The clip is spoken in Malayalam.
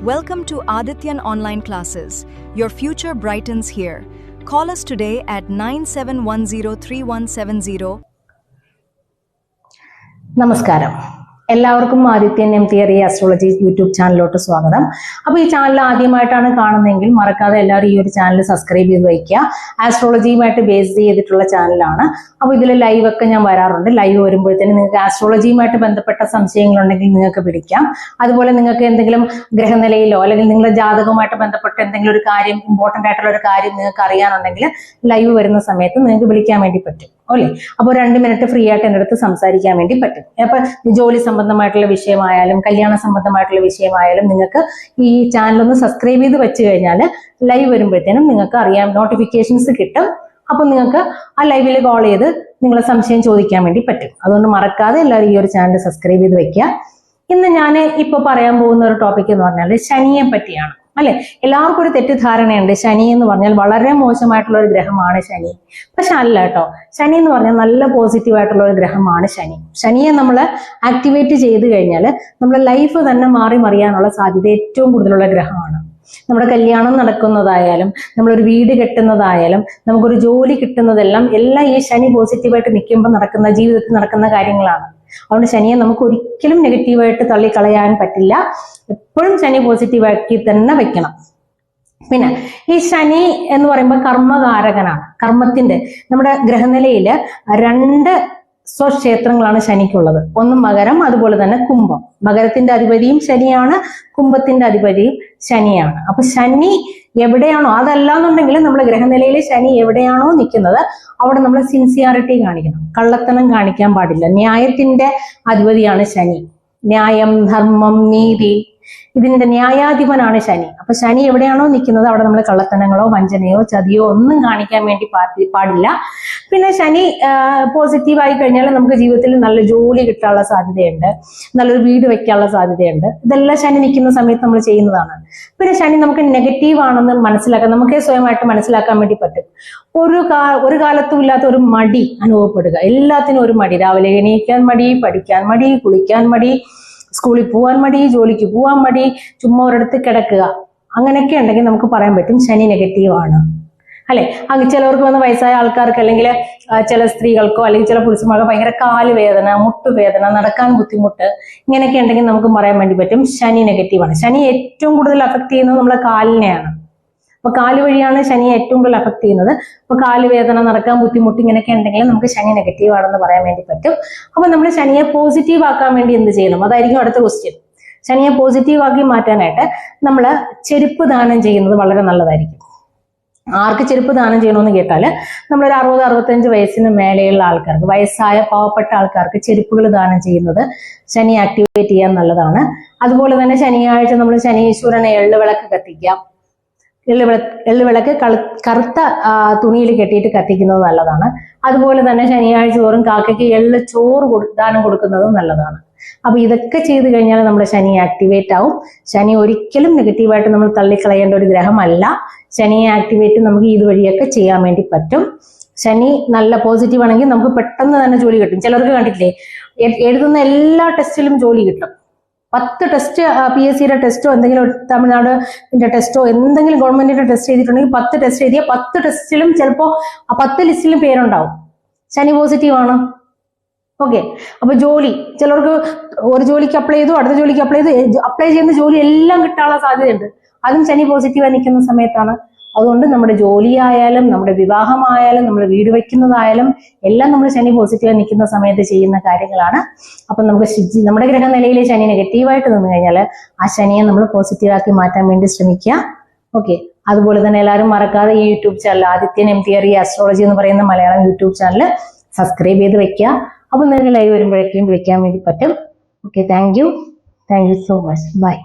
Welcome to Adityan Online Classes. Your future brightens here. Call us today at 97103170. നമസ്കാരം. എല്ലാവർക്കും Adityan M theory astrology YouTube ചാനലിലോട്ട് സ്വാഗതം. അപ്പോൾ ഈ ചാനൽ ആദ്യമായിട്ടാണ് കാണുന്നതെങ്കിൽ മറക്കാതെ എല്ലാവരും ഈ ഒരു ചാനൽ സബ്സ്ക്രൈബ് ചെയ്ത് വയ്ക്കുക. ആസ്ട്രോളജിയുമായിട്ട് ബേസ് ചെയ്തിട്ടുള്ള ചാനലാണ്. അപ്പോൾ ഇതിൽ ലൈവ് ഒക്കെ ഞാൻ വരാറുണ്ട്. ലൈവ് വരുമ്പോഴത്തേന് നിങ്ങൾക്ക് ആസ്ട്രോളജിയുമായിട്ട് ബന്ധപ്പെട്ട സംശയങ്ങളുണ്ടെങ്കിൽ നിങ്ങൾക്ക് വിളിക്കാം. അതുപോലെ നിങ്ങൾക്ക് എന്തെങ്കിലും ഗ്രഹനിലയിലോ അല്ലെങ്കിൽ നിങ്ങളുടെ ജാതകവുമായിട്ട് ബന്ധപ്പെട്ട എന്തെങ്കിലും ഒരു കാര്യം, ഇമ്പോർട്ടൻ്റ് ആയിട്ടുള്ള ഒരു കാര്യം നിങ്ങൾക്ക് അറിയാനുണ്ടെങ്കിൽ ലൈവ് വരുന്ന സമയത്ത് നിങ്ങൾക്ക് വിളിക്കാൻ വേണ്ടി പറ്റും അല്ലേ. അപ്പോൾ 2 മിനിറ്റ് ഫ്രീ ആയിട്ട് എൻ്റെ അടുത്ത് സംസാരിക്കാൻ വേണ്ടി പറ്റും. അപ്പൊ ജോലി സംബന്ധമായിട്ടുള്ള വിഷയമായാലും കല്യാണ സംബന്ധമായിട്ടുള്ള വിഷയമായാലും നിങ്ങൾക്ക് ഈ ചാനലൊന്ന് സബ്സ്ക്രൈബ് ചെയ്ത് വെച്ച് കഴിഞ്ഞാൽ ലൈവ് വരുമ്പോഴത്തേനും നിങ്ങൾക്ക് അറിയാം, നോട്ടിഫിക്കേഷൻസ് കിട്ടും. അപ്പൊ നിങ്ങൾക്ക് ആ ലൈവിൽ കോൾ ചെയ്ത് നിങ്ങളെ സംശയം ചോദിക്കാൻ വേണ്ടി പറ്റും. അതുകൊണ്ട് മറക്കാതെ എല്ലാവരും ഈ ഒരു ചാനൽ സബ്സ്ക്രൈബ് ചെയ്ത് വെക്കുക. ഇന്ന് ഞാൻ ഇപ്പൊ പറയാൻ പോകുന്ന ഒരു ടോപ്പിക് എന്ന് പറഞ്ഞാൽ ശനിയെ പറ്റിയാണ് അല്ലെ. എല്ലാവർക്കും ഒരു തെറ്റിദ്ധാരണയുണ്ട്, ശനി എന്ന് പറഞ്ഞാൽ വളരെ മോശമായിട്ടുള്ള ഒരു ഗ്രഹമാണ് ശനി. പക്ഷെ അല്ല കേട്ടോ. ശനി എന്ന് പറഞ്ഞാൽ നല്ല പോസിറ്റീവ് ആയിട്ടുള്ള ഒരു ഗ്രഹമാണ് ശനി. ശനിയെ നമ്മൾ ആക്ടിവേറ്റ് ചെയ്ത് കഴിഞ്ഞാൽ നമ്മുടെ ലൈഫ് തന്നെ മാറി മറിയാനുള്ള സാധ്യത ഏറ്റവും കൂടുതലുള്ള ഗ്രഹമാണ്. നമ്മുടെ കല്യാണം നടക്കുന്നതായാലും നമ്മളൊരു വീട് കെട്ടുന്നതായാലും നമുക്കൊരു ജോലി കിട്ടുന്നതെല്ലാം എല്ലാം ഈ ശനി പോസിറ്റീവായിട്ട് നിൽക്കുമ്പോൾ നടക്കുന്ന, ജീവിതത്തിൽ നടക്കുന്ന കാര്യങ്ങളാണ്. അതുകൊണ്ട് ശനിയെ നമുക്ക് ഒരിക്കലും നെഗറ്റീവായിട്ട് തള്ളിക്കളയാൻ പറ്റില്ല. എപ്പോഴും ശനി പോസിറ്റീവാക്കി തന്നെ വെക്കണം. പിന്നെ ഈ ശനി എന്ന് പറയുമ്പോൾ കർമ്മകാരകനാണ്. കർമ്മത്തിന്റെ നമ്മുടെ ഗ്രഹനിലയില് 2 സ്വക്ഷേത്രങ്ങളാണ് ശനിക്കുള്ളത്. ഒന്ന് മകരം, അതുപോലെ തന്നെ കുംഭം. മകരത്തിന്റെ അധിപതിയും ശനിയാണ്, കുംഭത്തിന്റെ അധിപതിയും ശനിയാണ്. അപ്പൊ ശനി എവിടെയാണോ, അതല്ലാന്നുണ്ടെങ്കിൽ നമ്മുടെ ഗ്രഹനിലയിൽ ശനി എവിടെയാണോ നിൽക്കുന്നത് അവിടെ നമ്മൾ സിൻസിയാറിറ്റി കാണിക്കണം, കള്ളത്തനം കാണിക്കാൻ പാടില്ല. ന്യായത്തിന്റെ അധിപതിയാണ് ശനി. ന്യായം, ധർമ്മം, നീതി, ഇതിന്റെ ന്യായാധിപനാണ് ശനി. അപ്പൊ ശനി എവിടെയാണോ നിൽക്കുന്നത് അവിടെ നമ്മൾ കള്ളത്തനങ്ങളോ വഞ്ചനയോ ചതിയോ ഒന്നും കാണിക്കാൻ വേണ്ടി പാടില്ല. പിന്നെ ശനി പോസിറ്റീവായി കഴിഞ്ഞാൽ നമുക്ക് ജീവിതത്തിൽ നല്ല ജോലി കിട്ടാനുള്ള സാധ്യതയുണ്ട്, നല്ലൊരു വീട് വെക്കാനുള്ള സാധ്യതയുണ്ട്. ഇതെല്ലാം ശനി നിൽക്കുന്ന സമയത്ത് നമ്മൾ ചെയ്യുന്നതാണ്. പിന്നെ ശനി നമുക്ക് നെഗറ്റീവ് ആണെന്ന് മനസ്സിലാക്കാൻ, നമുക്ക് സ്വയമായിട്ട് മനസ്സിലാക്കാൻ വേണ്ടി പറ്റും. ഒരു കാലത്തും ഇല്ലാത്ത ഒരു മടി അനുഭവപ്പെടുക, എല്ലാത്തിനും ഒരു മടി. രാവിലെ എണീക്കാൻ മടി, പഠിക്കാൻ മടി, കുളിക്കാൻ മടി, സ്കൂളിൽ പോകാൻ മടി, ജോലിക്ക് പോകാൻ മടി, ചുമ്മാ ഒരിടത്ത് കിടക്കുക, അങ്ങനെയൊക്കെ ഉണ്ടെങ്കിൽ നമുക്ക് പറയാൻ പറ്റും ശനി നെഗറ്റീവ് ആണ് അല്ലെ. ചിലവർക്ക് വന്ന വയസ്സായ ആൾക്കാർക്ക് അല്ലെങ്കിൽ ചില സ്ത്രീകൾക്കോ അല്ലെങ്കിൽ ചില പുരുഷന്മാർക്കോ ഭയങ്കര കാലുവേദന, മുട്ടുവേദന, നടക്കാൻ ബുദ്ധിമുട്ട്, ഇങ്ങനെയൊക്കെ ഉണ്ടെങ്കിൽ നമുക്ക് പറയാൻ വേണ്ടി പറ്റും ശനി നെഗറ്റീവ് ആണ്. ശനി ഏറ്റവും കൂടുതൽ അഫക്ട് ചെയ്യുന്നത് നമ്മളെ കാലിനെയാണ്. അപ്പൊ കാല് വഴിയാണ് ശനി ഏറ്റവും കൂടുതൽ അഫക്ട് ചെയ്യുന്നത്. അപ്പൊ കാലുവേദന, നടക്കാൻ ബുദ്ധിമുട്ട്, ഇങ്ങനെയൊക്കെ ഉണ്ടെങ്കിൽ നമുക്ക് ശനി നെഗറ്റീവ് ആണെന്ന് പറയാൻ വേണ്ടി പറ്റും. അപ്പൊ നമ്മൾ ശനിയെ പോസിറ്റീവ് ആക്കാൻ വേണ്ടി എന്ത് ചെയ്യണം, അതായിരിക്കും അടുത്ത ക്വസ്റ്റ്യൻ. ശനിയെ പോസിറ്റീവ് ആക്കി മാറ്റാനായിട്ട് നമ്മൾ ചെരുപ്പ് ദാനം ചെയ്യുന്നത് വളരെ നല്ലതായിരിക്കും. ആർക്ക് ചെരുപ്പ് ദാനം ചെയ്യണമെന്ന് കേട്ടാൽ നമ്മളൊരു 60-65 വയസ്സിന് മേലെയുള്ള ആൾക്കാർക്ക്, വയസ്സായ പാവപ്പെട്ട ആൾക്കാർക്ക് ചെരുപ്പുകൾ ദാനം ചെയ്യുന്നത് ശനി ആക്ടിവേറ്റ് ചെയ്യാൻ നല്ലതാണ്. അതുപോലെ തന്നെ ശനിയാഴ്ച നമ്മൾ ശനീശ്വരനെ എള്ളുവിളക്ക് കത്തിക്കാം. എള്ളുവിളക്ക് കറുത്ത തുണിയിൽ കെട്ടിയിട്ട് കത്തിക്കുന്നത് നല്ലതാണ്. അതുപോലെ തന്നെ ശനിയാഴ്ച തോറും കാക്കയ്ക്ക് ചോറ് ദാനം കൊടുക്കുന്നതും നല്ലതാണ്. അപ്പൊ ഇതൊക്കെ ചെയ്ത് കഴിഞ്ഞാൽ നമ്മുടെ ശനി ആക്ടിവേറ്റ് ആവും. ശനി ഒരിക്കലും നെഗറ്റീവായിട്ട് നമ്മൾ തള്ളിക്കളയേണ്ട ഒരു ഗ്രഹമല്ല. ശനിയെ ആക്ടിവേറ്റ് നമുക്ക് ഇതുവഴിയൊക്കെ ചെയ്യാൻ വേണ്ടി പറ്റും. ശനി നല്ല പോസിറ്റീവ് ആണെങ്കിൽ നമുക്ക് പെട്ടെന്ന് തന്നെ ജോലി കിട്ടും. ചിലർക്ക് കണ്ടിട്ടില്ലേ, എഴുതുന്ന എല്ലാ ടെസ്റ്റിലും ജോലി കിട്ടും. 10 ടെസ്റ്റ്, PSCയുടെ ടെസ്റ്റോ എന്തെങ്കിലും തമിഴ്നാടിന്റെ ടെസ്റ്റോ എന്തെങ്കിലും ഗവൺമെന്റിന്റെ ടെസ്റ്റ് ചെയ്തിട്ടുണ്ടെങ്കിൽ 10 ടെസ്റ്റ് എഴുതിയ 10 ടെസ്റ്റിലും ചിലപ്പോൾ ആ 10 ലിസ്റ്റിലും പേരുണ്ടാവും. ശനി പോസിറ്റീവ് ആണ്. ഓക്കെ. അപ്പൊ ജോലി, ചിലർക്ക് ഒരു ജോലിക്ക് അപ്ലൈ ചെയ്തു, അടുത്ത ജോലിക്ക് അപ്ലൈ ചെയ്യുന്ന ജോലി എല്ലാം കിട്ടാനുള്ള സാധ്യതയുണ്ട്. അതും ശനി പോസിറ്റീവായി നിൽക്കുന്ന സമയത്താണ്. അതുകൊണ്ട് നമ്മുടെ ജോലിയായാലും നമ്മുടെ വിവാഹമായാലും നമ്മൾ വീട് വെക്കുന്നതായാലും എല്ലാം നമ്മൾ ശനി പോസിറ്റീവായി നിൽക്കുന്ന സമയത്ത് ചെയ്യുന്ന കാര്യങ്ങളാണ്. അപ്പം നമുക്ക് നമ്മുടെ ഗ്രഹനിലയിൽ ശനി നെഗറ്റീവായിട്ട് നിന്ന് കഴിഞ്ഞാൽ ആ ശനിയെ നമ്മൾ പോസിറ്റീവാക്കി മാറ്റാൻ വേണ്ടി ശ്രമിക്കുക. ഓക്കെ. അതുപോലെ തന്നെ എല്ലാവരും മറക്കാതെ ഈ YouTube channel Adithyan M theory astrology എന്ന് പറയുന്ന മലയാളം യൂട്യൂബ് ചാനൽ സബ്സ്ക്രൈബ് ചെയ്ത് വെക്കുക. അപ്പൊ നിങ്ങൾക്ക് ലൈവ് വരുമ്പോഴേക്കും വിളിക്കാൻ വേണ്ടി പറ്റും. Okay. Thank you so much. By.